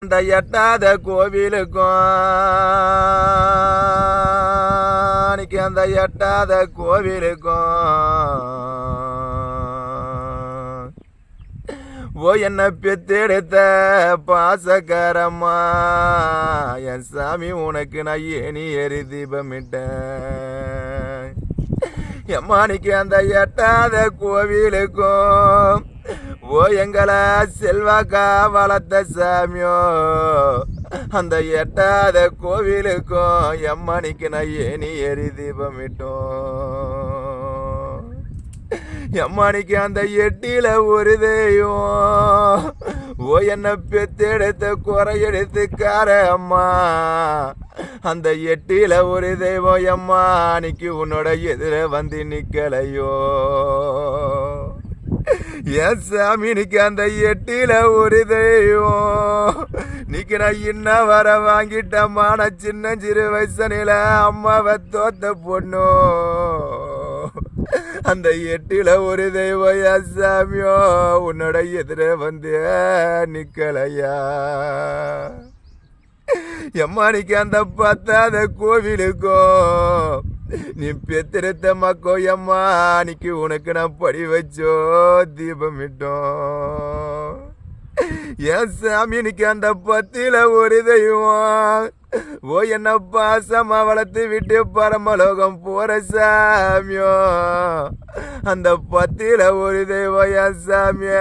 அந்த எட்டாத கோவிலுக்கும் அந்த எட்டாத கோவிலுக்கும் ஓ என்ன பெத்தெடுத்த பாசக்காரம்மா என் சாமி உனக்கு நான் ஏனி எரி தீபமிட்டேன் எம்மானிக்கு அந்த எட்டாத கோவிலுக்கும் ஓ எங்களை செல்வாக்கா வளர்த்த சாமியோ அந்த எட்டாத கோவிலுக்கும் எம்மணிக்கு நான் ஏனி எரி தீபமிட்டோம் எம்மணிக்கு அந்த எட்டில ஒரு தெய்வம் ஓ என்ன பெத்தெடுத்த குறை எடுத்துக்கார அம்மா அந்த எட்டில ஒரு தெய்வம் எம்மா அன்னைக்கு உன்னோட எதிர வந்து நிக்கலையோ என் சாமினிக்கு அந்த எட்டில ஒரு தெய்வம் நீக்கு நான் இன்னும் வர வாங்கிட்டம்மா நான் சின்ன சிறு வயசனில அம்மாவை தோத்த பொண்ணு அந்த எட்டில ஒரு தெய்வம் என் சாமியோ உன்னோட எதிர வந்து நிக்கலையா எம்மானிக்கு அந்த பத்தாத கோவிலுக்கும் நீ பெத்திருத்த மக்கோ எம்மா அன்னைக்கு உனக்கு நான் படி வச்சோ தீபமிட்டோம் என் சாமினிக்கு அந்த பத்தில ஒரு தெய்வம் ஓ என்ன பாசமா வளர்த்து விட்டு பரமலோகம் போற சாமியோ அந்த பத்தில ஒரு தெய்வம் என் சாமிய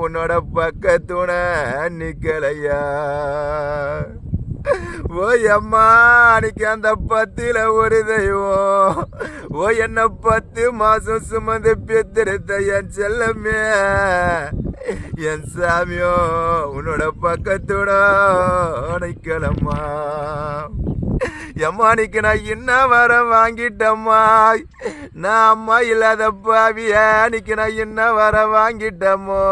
உன்னோட பக்கத்துண நிக்கலையா ஓ அம்மா அன்னைக்கு அந்த பத்தில ஒரு தெய்வம் ஓ என்ன 10 மாசம் சுமந்து பெத்திருத்த என் செல்லமே என் சாமியோ உன்னோட பக்கத்தோட நிக்கலம்மா எம்மானிக்கு நான் இன்னும் வர வாங்கிட்டம்மா நான் அம்மா இல்லாத பாவிய அன்னைக்கு நான் இன்னும் வர வாங்கிட்டமோ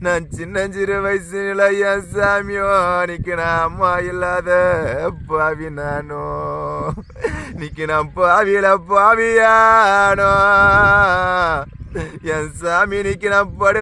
நான் சின்ன சிறு வயசுல என் சாமியோ அன்னைக்கு நான் அம்மா இல்லாத பாவி நானோ இன்னைக்கு நான் பாவியில பாவியானோ என் சாமி இன்னைக்கு நான் படு